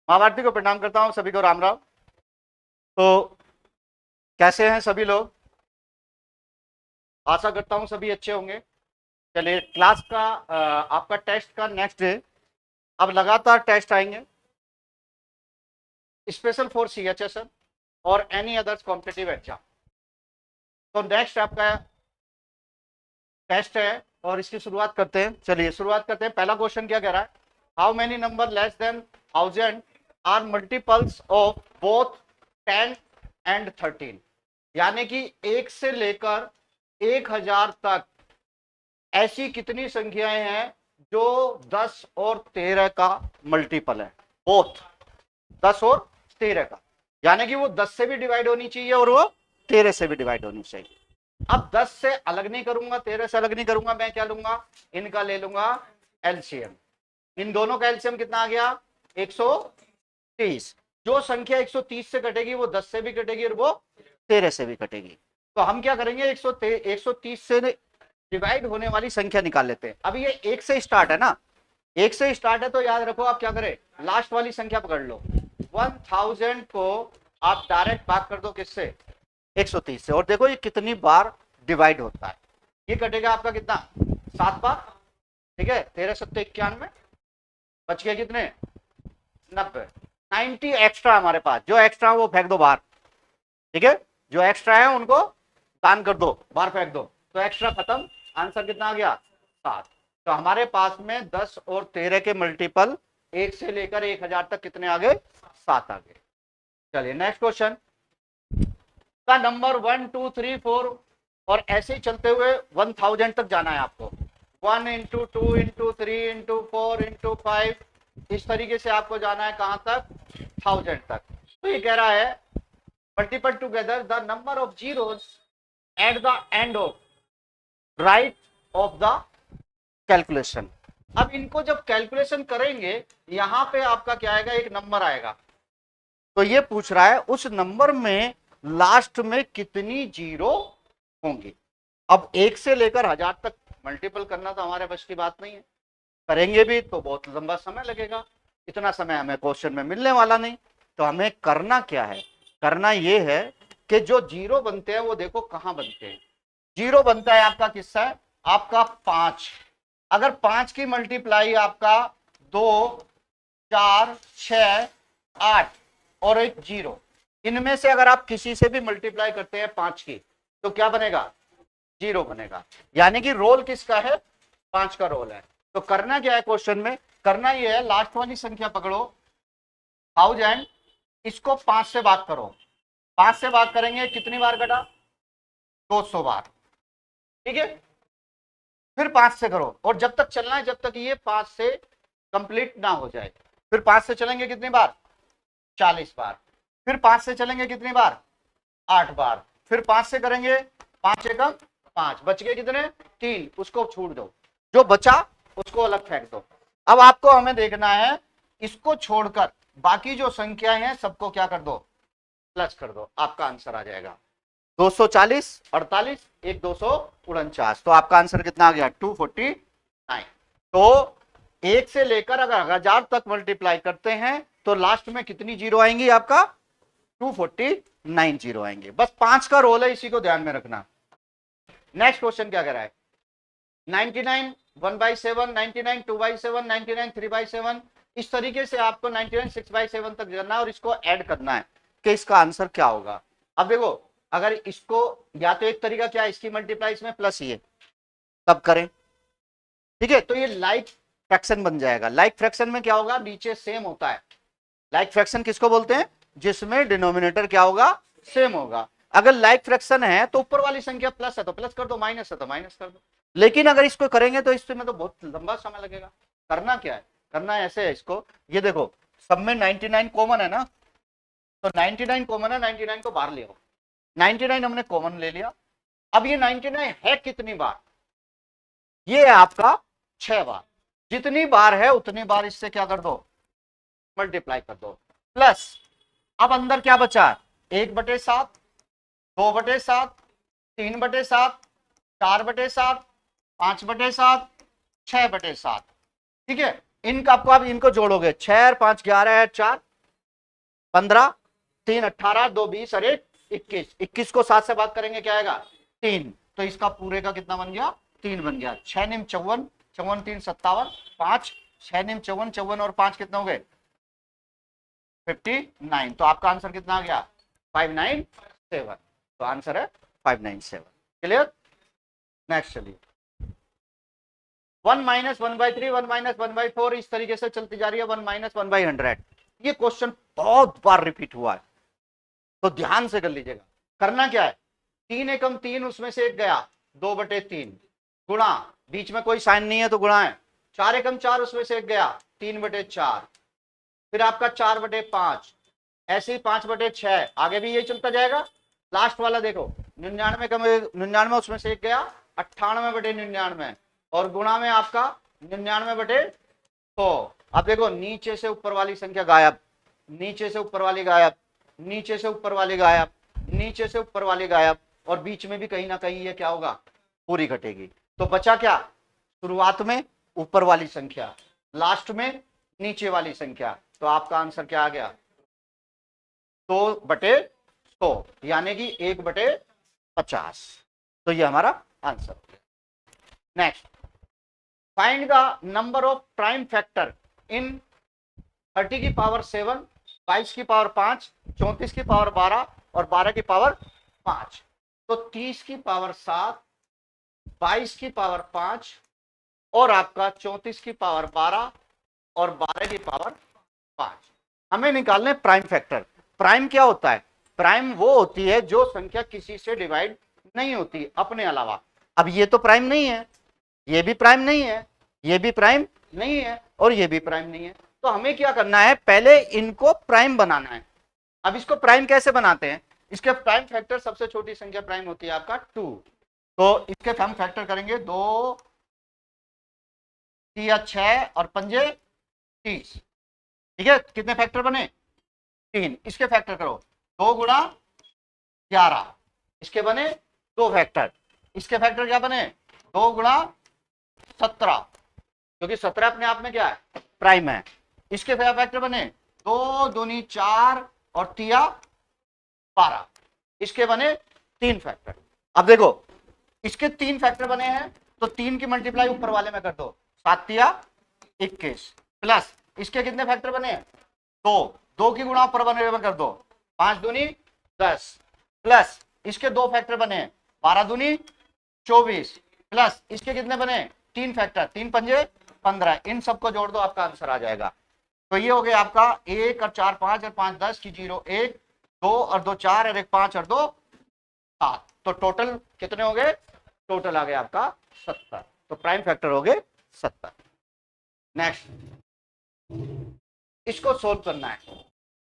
माँ भारती को प्रणाम करता हूँ, सभी को राम राम। तो कैसे हैं सभी लोग? आशा करता हूँ सभी अच्छे होंगे। चलिए, क्लास का आपका टेस्ट का नेक्स्ट डे। अब लगातार टेस्ट आएंगे स्पेशल फॉर CHSL और एनी अदर्स कॉम्पिटिटिव एग्जाम। तो नेक्स्ट आपका टेस्ट है और इसकी शुरुआत करते हैं। चलिए शुरुआत करते हैं। पहला क्वेश्चन क्या कह रहा है? How many number less than 1000 are multiples of both 10 and 13? यानी कि 1 से लेकर 1000 तक ऐसी कितनी संख्याएं हैं जो 10 और 13 का मल्टीपल है? बोथ 10 और 13 का, यानी कि वो 10 से भी डिवाइड होनी चाहिए और वो 13 से भी डिवाइड होनी चाहिए। अब 10 से अलग नहीं करूंगा, 13 से अलग नहीं करूंगा, मैं क्या लूंगा? इनका ले लूंगा एलसीएम। इन दोनों का एलसीएम कितना आ गया? 130। जो संख्या 130 से कटेगी वो 10 से भी कटेगी और वो 13 से भी कटेगी। तो हम क्या करेंगे? 130 से डिवाइड होने वाली संख्या निकाल लेते हैं। अब ये 1 से स्टार्ट है ना, 1 से स्टार्ट है, तो याद रखो आप क्या करें, लास्ट वाली संख्या पकड़ लो। 1000 को आप डायरेक्ट भाग कर दो किससे? 130 से। और देखो ये कितनी बार डिवाइड होता है। ये कटेगा आपका कितना? 7 बार। ठीक है, 13 7 91, बच गया कितने? 90। 90 एक्स्ट्रा हमारे पास, जो एक्स्ट्रा वो फेंक दो बाहर। ठीक है, जो एक्स्ट्रा है उनको दान कर दो, बाहर फेंक दो। तो एक्स्ट्रा खत्म। आंसर कितना आ गया? 7। तो हमारे पास में 10 और 13 के मल्टीपल 1 से लेकर 1000 तक कितने आ गए? 7 आ गए। चलिए नेक्स्ट क्वेश्चन का नंबर 1 2 3 4 और ऐसे ही चलते हुए 1000 तक जाना है आपको। 1 इंटू 2 इंटू 3 इंटू 4 इंटू 5, इस तरीके से आपको जाना है कहां तक? 1000 तक। तो ये कह रहा है multiple together the number of zeros at the end of right of the calculation. अब इनको जब कैलकुलेशन करेंगे, यहां पे आपका क्या आएगा? एक नंबर आएगा। तो ये पूछ रहा है उस नंबर में लास्ट में कितनी जीरो होंगी। अब 1 से लेकर 1000 तक मल्टीपल करना तो हमारे बस की बात नहीं है। करेंगे भी तो बहुत लंबा समय लगेगा, इतना समय हमें क्वेश्चन में मिलने वाला नहीं। तो हमें करना क्या है? करना यह है कि जो जीरो बनते हैं वो देखो कहां बनते हैं। जीरो बनता है आपका किससा है? आपका 5। अगर 5 की मल्टीप्लाई आपका 2 4 6 8 और एक जीरो, इनमें से अगर आप किसी से भी मल्टीप्लाई करते हैं 5 की, तो क्या बनेगा? जीरो बनेगा। यानी कि रोल किसका है? 5 का रोल है। तो करना क्या है क्वेश्चन में? करना यह है, लास्ट वाली संख्या पकड़ो 1000, इसको 5 से भाग करो। 5 से भाग करेंगे कितनी बार कटा? 200 बार। ठीक है, फिर 5 से करो और जब तक चलना है जब तक ये 5 से कंप्लीट ना हो जाए। फिर 5 से चलेंगे कितनी बार? 40 बार। फिर 5 से चलेंगे कितनी बार? 8 बार। फिर 5 से करेंगे 5 एकम 5, बच गए कितने? 3, उसको छोड़ दो। जो बचा उसको अलग फेंक दो। अब आपको हमें देखना है इसको छोड़कर बाकी जो संख्याएं हैं सबको क्या कर दो? प्लस कर दो। आपका आंसर आ जाएगा 240 48 1 249। तो आपका आंसर कितना आ गया? 249। तो 1 से लेकर अगर 1000 तक मल्टीप्लाई करते हैं तो लास्ट में कितनी जीरो आएंगी? आपका 249 जीरो आएंगे। बस 5 का रोल है, इसी को ध्यान में रखना। नेक्स्ट क्वेश्चन क्या कह रहा है? 99 1/7, 99 2/7, 99 3/7, इस तरीके से आपको 99 6/7 तक करना है और इसको ऐड करना है कि इसका आंसर क्या होगा। अब देखो, अगर इसको या तो एक तरीका क्या है, इसकी मल्टीप्लाई इसमें प्लस ही है, तब करें। ठीक है, तो ये लाइक फ्रैक्शन बन जाएगा। लाइक फ्रैक्शन में क्या होगा? नीचे सेम होता है। लाइक फ्रैक्शन किसको बोलते हैं? जिसमें डिनोमिनेटर क्या होगा? सेम होगा। अगर लाइक फ्रैक्शन है तो ऊपर वाली संख्या प्लस है तो प्लस कर दो, माइनस है तो माइनस कर दो। लेकिन अगर इसको करेंगे तो इसमें तो बहुत लंबा समय लगेगा। करना क्या है? करना ऐसे है इसको, ये देखो सब में 99 कॉमन है ना, तो 99 कॉमन है, 99 को बाहर ले आओ। 99 हमने कॉमन ले लिया। अब ये 99 है कितनी बार? ये है आपका 6 बार। जितनी बार है उतनी बार इससे क्या कर दो? मल्टीप्लाई कर दो। प्लस अब अंदर क्या बचा? 1/7, 2/7, 3/7, 4/7, 5/7, 6/7। ठीक है, इनका आपको आप इनको जोड़ोगे, 6 और 5 11 है 4, 15, 3 18, 2 20 और 1 21। 21 को 7 से बात करेंगे क्या आएगा 3, तो इसका पूरे का कितना बन गया 3 बन गया। 6 निम 54, 54 3 57, 5 6 निम 54, 54 और 5 कितना हो गए 59। तो आपका आंसर कितना आ गया 597। तो आंसर है 597। क्लियर। नेक्स्ट चलिए 1 माइनस 1/3, 1 माइनस 1/4 इस तरीके से चलती जा रही है 1 माइनस 1/100। ये क्वेश्चन बहुत बार रिपीट हुआ है तो ध्यान से कर लीजिएगा। करना क्या है 3 एकम 3 उसमें से एक गया 2/3 गुणा, बीच में कोई साइन नहीं है तो गुणा है। 4 एकम 4 उसमें से एक गया 3/4, फिर आपका 4/5, ऐसे ही 5/6, आगे भी यही चलता जाएगा। लास्ट वाला देखो 99 कम 99 उसमें से एक गया 98/99 और गुणा में आपका 99/100। अब देखो नीचे से ऊपर वाली संख्या गायब, नीचे से ऊपर वाली गायब, नीचे से ऊपर वाली गायब, नीचे से ऊपर वाली गायब, और बीच में भी कहीं ना कहीं ये क्या होगा पूरी घटेगी। तो बचा क्या शुरुआत में ऊपर वाली संख्या, लास्ट में नीचे वाली संख्या। तो आपका आंसर क्या आ गया 2/100 यानी कि 1/50। तो ये हमारा आंसर हो गया। Next find the number of prime factor in 30 की पावर 7, 22 की पावर 5, 34 की पावर 12 और 12 की पावर 5। तो 30 की पावर 7, 22 की पावर 5 और आपका 34 की पावर 12 और 12 की पावर 5 हमें निकालने प्राइम फैक्टर। प्राइम क्या होता है प्राइम वो होती है जो संख्या किसी से डिवाइड नहीं होती अपने अलावा। अब ये तो प्राइम नहीं है, ये भी प्राइम नहीं है, ये भी प्राइम नहीं है और ये भी प्राइम नहीं है। तो हमें क्या करना है पहले इनको प्राइम बनाना है। अब इसको प्राइम कैसे बनाते हैं, इसके प्राइम फैक्टर सबसे छोटी संख्या प्राइम होती है आपका 2। तो इसके हम फैक्टर करेंगे 2 या 6 और 5 30। ठीक है कितने फैक्टर बने 3। इसके फैक्टर करो 2 गुणा 11, इसके बने 2 फैक्टर। इसके फैक्टर क्या बने 2 गुणा 17 क्योंकि 17 अपने आप में क्या है प्राइम है। इसके फैक्टर बने 2 दूनी 4 और 3 12, इसके बने 3 फैक्टर। अब देखो इसके 3 फैक्टर बने हैं तो 3 की मल्टीप्लाई ऊपर वाले में कर दो 7 3 21 प्लस इसके कितने फैक्टर बने 2, 2 की गुणा ऊपर वाले में कर दो 5 दूनी 10 प्लस इसके 2 फैक्टर बने 12 दूनी 24 प्लस इसके कितने बने 3 फैक्टर 3 पंजे 15। इन सबको जोड़ दो आपका आंसर आ जाएगा। तो ये हो गया आपका 1 और 4 5 और 5 10 की 0 1 2 और 2 4 और 1 5 और 2 7। तो टोटल कितने हो गए टोटल आ गया आपका 70। तो प्राइम फैक्टर हो गए 70। नेक्स्ट इसको सोल्व करना है।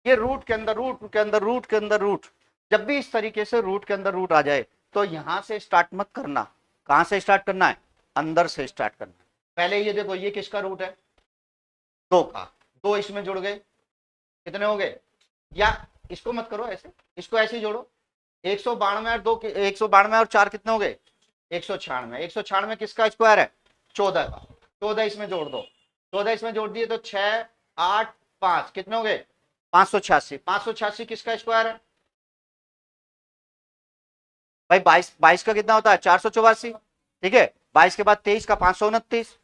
ये रूट के अंदर रूट के अंदर रूट के अंदर रूट, जब भी इस तरीके से रूट के अंदर रूट आ जाए तो यहां से स्टार्ट मत करना। कहां से स्टार्ट करना है अंदर से स्टार्ट करना है। पहले ये देखो ये किसका रूट है 2 का, 2 इसमें जुड़ गए कितने हो गए, या इसको मत करो ऐसे, इसको ऐसे ही जोड़ो 192 और 2 192 और 4 कितने हो गए 196। 196 किसका स्क्वायर है 14 का, 14 इसमें जोड़ दो, 14 इसमें जोड़ दिए तो 6 8 5 कितने हो गए 586। 586 किसका स्क्वायर है भाई 22 का कितना होता है 484। ठीक है 22 के बाद 23 का 529,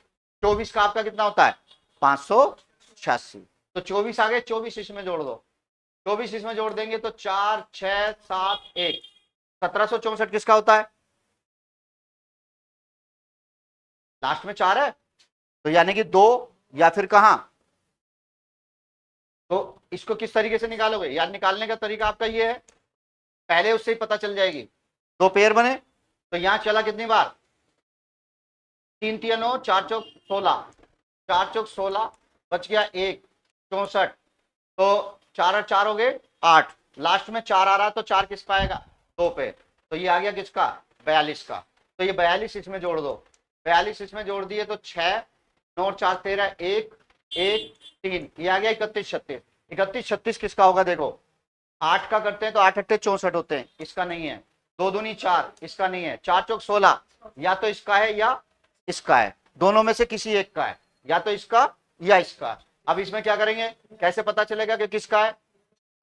24 का आपका कितना होता है 586। तो 24 आ गए, 24 इसमें जोड़ दो, 24 इसमें जोड़ देंगे तो 4 6 7 1 1764 किसका होता है लास्ट में 4 है तो यानी कि 2 या फिर कहां। तो इसको किस तरीके से निकालोगे यार, निकालने का तरीका आपका ये है पहले उससे ही पता चल जाएगी। 2 पेयर बने तो यहां चला कितनी बार 3 3 9 4 चौक 16, 4 चौक 16 बच गया 1 64। तो 4 और 4 हो गए 8, लास्ट में 4 आ रहा तो 4 किसका आएगा 2 पे, तो ये आ गया किसका 42 का। तो ये 42 इसमें जोड़ दो, 42 इसमें जोड़ दिए तो 6 9 और 4 13 1 1 3, ये आ गया 31 36। 31 36 किसका होगा देखो 8 का करते हैं तो 8 8 64 होते हैं, इसका नहीं है। 2 दूनी 4 इसका नहीं है। 4 चौक 16 या तो इसका है या इसका है, दोनों में से किसी एक का है, या तो इसका या इसका। अब इसमें क्या करेंगे कैसे पता चलेगा कि किसका है,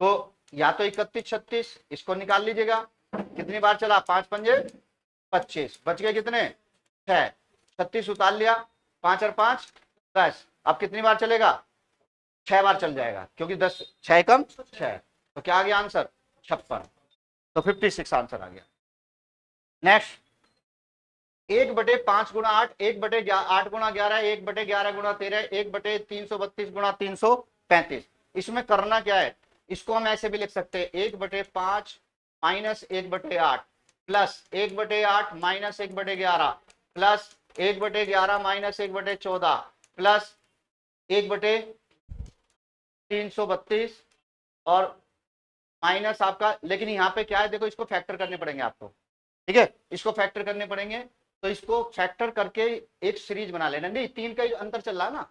तो या तो 31 36, इसको निकाल लीजिएगा। कितनी बार चला, 5 पंजे 25, बच गए कितने 6, 36 उतार लिया, 5 और 5 10। अब कितनी बार चलेगा, 6 बार चल जाएगा, क्योंकि 10 6 कम 6, तो क्या आ गया आंसर 56। तो 56 आंसर आ गया। नेक्स्ट, 1/5 गुणा 8, 1/8 गुणा 11, 1/11 गुणा 13, 1/332 गुणा 335। इसमें करना क्या है, इसको हम ऐसे भी लिख सकते हैं 1/5 minus 1/8 plus 1/8 minus 1/11 plus 1/11 minus 1/14 plus 1/332 और माइनस आपका, लेकिन यहाँ पे क्या है देखो, इसको फैक्टर करने पड़ेंगे आपको, ठीक है, इसको फैक्टर करने पड़ेंगे। तो इसको फैक्टर करके एक सीरीज बना लेना। नहीं, 3 का अंतर चल रहा है ना,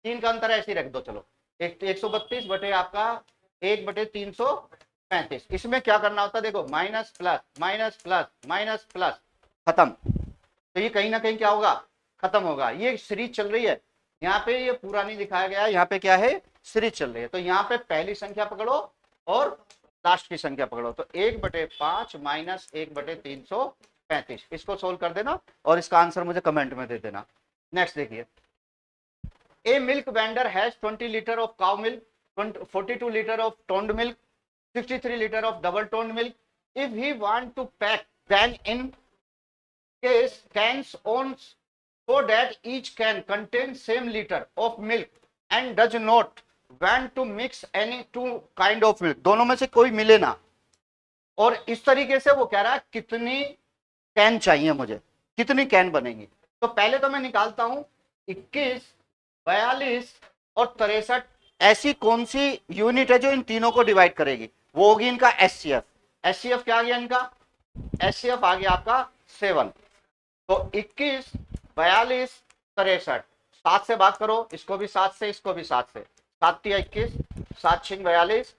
3 का अंतर ऐसे ही रख दो। चलो 132 बटे आपका 1/335। इसमें क्या करना होता है देखो, minus plus minus plus minus plus, खत्म। तो ये कहीं ना कहीं क्या होगा, खत्म होगा। ये सीरीज चल रही है, यहाँ पे ये पूरा नहीं दिखाया गया है, यहाँ पे क्या है, सीरीज चल रही है। तो यहाँ पे पहली संख्या पकड़ो और लास्ट की संख्या पकड़ो। तो 1/5 माइनस 1/335, इसको सोल्व कर देना और इसका आंसर मुझे कमेंट में दे देना। नेक्स्ट देखिए, a milk vendor has 20 litre of cow milk, 42 litre of toned milk, 63 litre of double toned milk. If he want to pack them in case cans on so that each can contain same liter of milk and does not want to mix any two kind of milk, दोनों में से कोई मिले ना, और इस तरीके से वो कह रहा है कितनी कैन चाहिए मुझे, कितनी कैन बनेंगी। तो पहले तो मैं निकालता हूं 21, 42 और 63 ऐसी कौन सी यूनिट है जो इन तीनों को डिवाइड करेगी, वो होगी इनका एचसीएफ। एचसीएफ क्या आ गया इनका, एचसीएफ आ गया आपका 7। तो 21, 42, 63, 7 से भाग करो, इसको भी 7 से, इसको भी 7 से, 7 तिया 21, 7 छिंग 42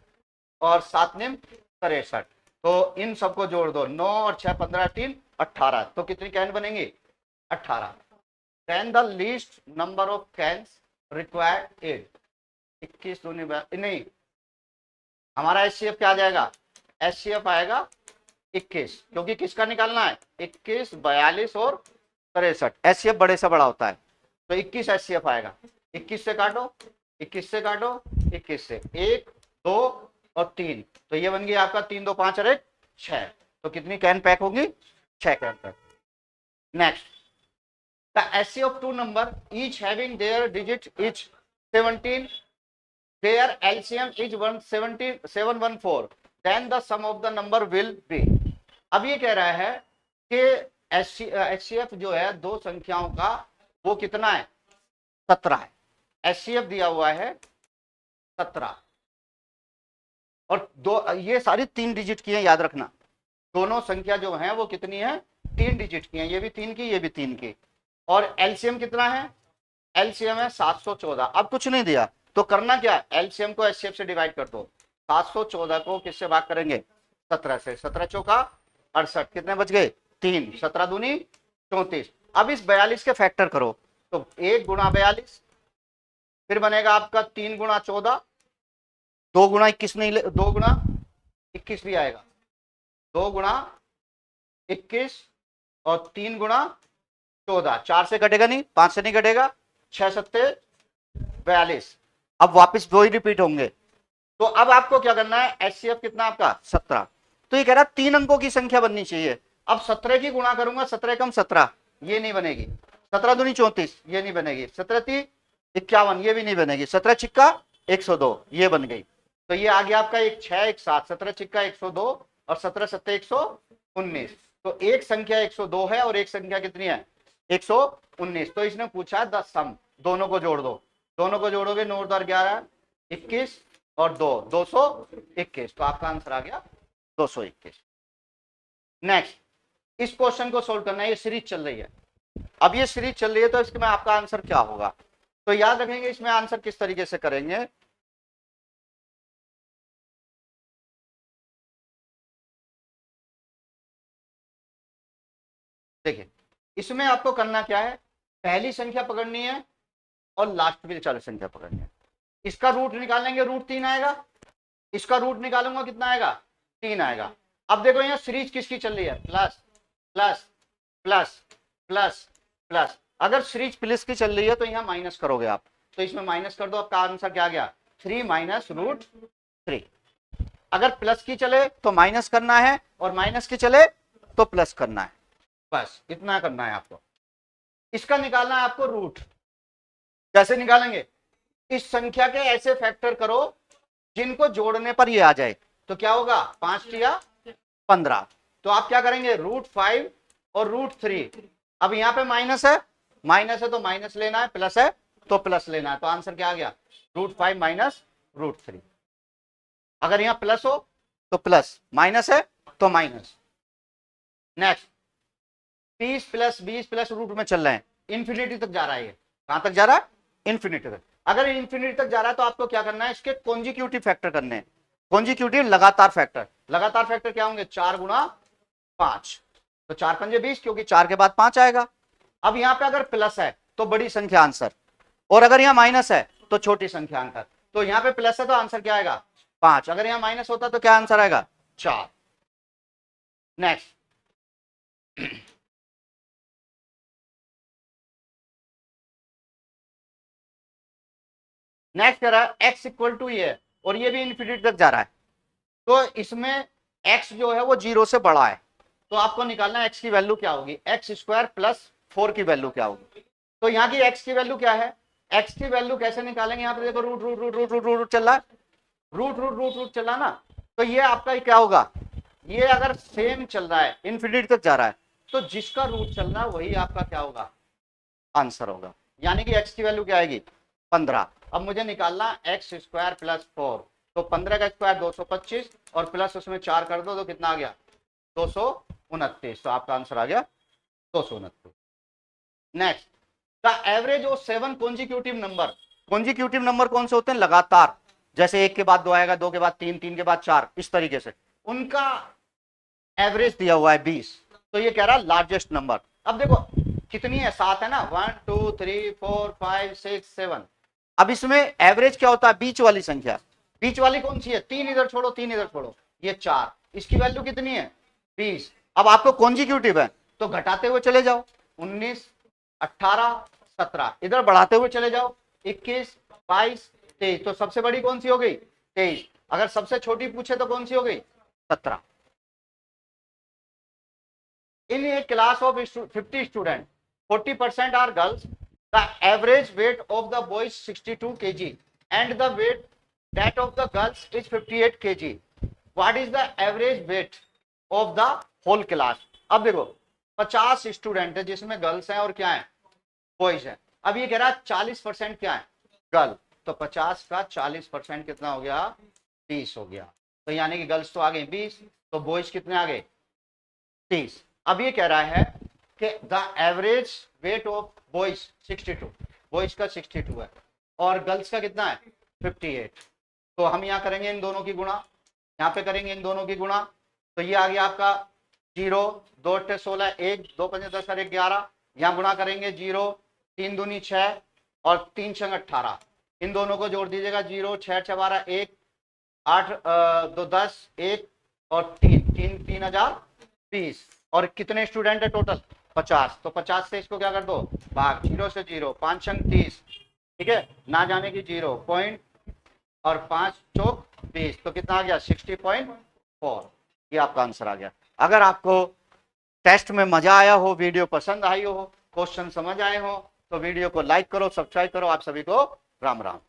और 7 निम 63। तो इन सबको जोड़ दो, 9 और 6 15 3 18। तो कितनी कैन बनेंगी, 18। Then the least number of cans required is 21 दूनी नहीं, हमारा एचसीएफ क्या आ जाएगा, एचसीएफ आएगा 21, क्योंकि किसका निकालना है, 21, 42 और 63। एचसीएफ बड़े से बड़ा होता है, तो 21 एचसीएफ आएगा। 21 से काटो, 21 से काटो, 21 से 1 2 और 3, तो ये बन गई आपका 3 2 5 और 1 6। तो कितनी कैन पैक होगी, 6 can pack. Next, the HCF of two number each having their digit is 17, their LCM is 714, then the sum of the number will be। अब ये कह रहा है कि HCF जो है दो संख्याओं का वो कितना है, 17 है। HCF दिया हुआ है 17 और दो, ये सारी 3 डिजिट की है, याद रखना। दोनों संख्या जो है वो कितनी है, 3 डिजिट की है, ये भी 3 की, ये भी 3 की। और एलसीएम कितना है, एलसीएम है 714। अब कुछ नहीं दिया तो करना क्या, एलसीएम को एचसीएफ से डिवाइड कर दो। 714 को किससे भाग करेंगे, 17 से, 17 चौका 68, कितने बच गए 3, 17 दूनी 34। अब इस 42 के फैक्टर करो, तो 1 गुणा 42, फिर बनेगा आपका 3 गुणा 14, 2 गुणा 21 नहीं, 2 गुणा 21 भी आएगा, 2 गुणा 21 और 3 गुणा 14, 4 से कटेगा नहीं, 5 से नहीं कटेगा, 6 सत्ते 42। अब वापस दो ही रिपीट होंगे। तो अब आपको क्या करना है, एचसीएफ कितना आपका 17। तो ये कह रहा 3 अंकों की संख्या बननी चाहिए। अब 17 की गुणा करूंगा, 17 कम 17, ये नहीं बनेगी, 17 दूनी 34, ये नहीं बनेगी, 17 ती 51, ये भी नहीं बनेगी, 17 छिक्का 102, ये बन गई। तो ये आ गया आपका 1 6 1 7, 17 छिक्का 102 और 17 सत्ते 119। तो एक संख्या 102 है और एक संख्या कितनी है, 119। तो इसने पूछा 10 सम, दोनों को जोड़ दो, दोनों को जोड़ोगे 9 और 11 21 और 2 221। तो आपका आंसर आ गया 221। नेक्स्ट, इस क्वेश्चन को सोल्व करना है, ये सीरीज चल रही है। अब ये सीरीज चल रही है तो इसमें आपका आंसर क्या होगा, तो याद रखेंगे इसमें आंसर किस तरीके से करेंगे। देखिए, इसमें आपको करना क्या है, पहली संख्या पकड़नी है और लास्ट में 40 संख्या पकड़नी है। इसका रूट निकालेंगे, रूट 3 आएगा, इसका रूट निकालूंगा कितना आएगा, 3 आएगा। अब देखो यहाँ सीरीज किसकी चल रही है, plus plus plus plus plus. अगर सीरीज प्लस की चल रही है तो यहाँ माइनस करोगे आप, तो इसमें माइनस कर दो, आपका आंसर क्या आ गया, 3 माइनस रूट 3। अगर प्लस की चले तो माइनस करना है, और माइनस की चले तो प्लस करना है, बस इतना करना है आपको। इसका निकालना है आपको रूट। कैसे निकालेंगे, इस संख्या के ऐसे फैक्टर करो जिनको जोड़ने पर ये आ जाए, तो क्या होगा, 5 या 15। तो आप क्या करेंगे, √5 और √3। अब यहाँ पे माइनस है तो माइनस लेना है, प्लस है तो प्लस लेना है, तो आंसर क्या आ गया, √5 माइनस √3। अगर यहाँ प्लस हो तो प्लस, माइनस है तो माइनस। नेक्स्ट 20 प्लस रूट में चल रहे हैं, इंफिनिटी तक जा रहा है, ये कहां तक जा रहा है, इंफिनिटी तक। अगर इंफिनिटी तक जा रहा है तो आपको क्या करना है, इसके कॉन्जिक्यूटिव फैक्टर करने हैं। कॉन्जिक्यूटिव लगातार फैक्टर, लगातार फैक्टर क्या होंगे, 4 गुणा 5, तो 4 पंजे 20, क्योंकि 4 के बाद 5 आएगा। अब यहाँ पे अगर प्लस है तो बड़ी संख्या आंसर, और अगर यहाँ माइनस है तो छोटी संख्या आंसर। तो यहाँ पे प्लस है तो आंसर क्या आएगा, 5। अगर यहाँ माइनस होता तो क्या आंसर आएगा, 4। नेक्स्ट नेक्स्ट कह रहा है x इक्वल टू ये, और ये भी इन्फिनिटी तक जा रहा है, तो इसमें x जो है वो 0 से बड़ा है, तो आपको निकालना है x की वैल्यू क्या होगी, x² प्लस 4 की वैल्यू क्या होगी। तो यहाँ की x की वैल्यू क्या है, x की वैल्यू कैसे निकालेंगे, यहाँ पे देखो root root root root root root चल रहा है, रूट रूट रूट रूट चल रहा है ना, तो ये आपका क्या होगा, ये अगर सेम चल रहा है, इन्फिनिटी तक जा रहा है, तो जिसका रूट चल रहा है वही आपका क्या होगा, आंसर होगा। यानी कि x की वैल्यू क्या आएगी, 15। अब मुझे निकालना x² प्लस 4, तो 15 का स्क्वायर 225, और प्लस उसमें 4 कर दो तो कितना आ गया, 229। तो आपका आंसर आ गया 229। Next, the average of 7 consecutive number. Consecutive number कौन से होते हैं, लगातार, जैसे 1 के बाद 2 आएगा, 2 के बाद 3, 3 के बाद 4, इस तरीके से उनका एवरेज दिया हुआ है 20। तो ये कह रहा है लार्जेस्ट नंबर। अब देखो कितनी है, 7 है ना, 1 2 3 4 5 6 7। अब इसमें एवरेज क्या होता है, बीच वाली संख्या। बीच वाली कौन सी है, 3 इधर छोड़ो, 3 इधर छोड़ो, ये 4, इसकी वैल्यू कितनी है, 20। अब आपको कॉन्जिक्यूटिव है तो घटाते हुए चले जाओ, 19 18 17, इधर बढ़ाते हुए चले जाओ, 21 22 23। तो सबसे बड़ी कौन सी हो गई, 23। अगर सबसे छोटी पूछे तो कौन सी हो गई, 17। In a class of 50 students, 40% are girls. The average weight of the boys 62 kg and the weight that of the girls is 58 kg. What is the average weight of the whole class? अब देखो 50 student है जिसमें girls हैं और क्या है, boys हैं। अब ये कह रहा है 40% क्या है, गर्ल, तो 50 का 40% कितना हो गया, 20 हो गया। तो यानी कि गर्ल्स तो आ गए 20, तो बॉयज कितने आ गए, 30। अब ये कह रहा है कि the average weight of boys 62, boys का 62 है और गर्ल्स का कितना है 58। तो हम यहाँ करेंगे इन दोनों की गुणा, यहाँ पे करेंगे इन दोनों की गुणा, तो ये आ गया आपका 0 2 8 16, 1 2 5 10 और 11। यहाँ गुणा करेंगे 0 3 दूनी 6 और 3 छंग 18, इन दोनों को जोड़ दीजिएगा, 0 6 6 12 1 8 2 10 1 और 3 3 3020। और कितने स्टूडेंट है टोटल, 50। तो 50 से इसको क्या कर दो, भाग, 0 से 0, 5 छंग 30, ठीक है, ना जाने की 0 पॉइंट और 5 चौक 20, तो कितना आ गया 60.4। ये आपका आंसर आ गया। अगर आपको टेस्ट में मजा आया हो, वीडियो पसंद आई हो, क्वेश्चन समझ आए हो, तो वीडियो को लाइक करो, सब्सक्राइब करो। आप सभी को राम राम।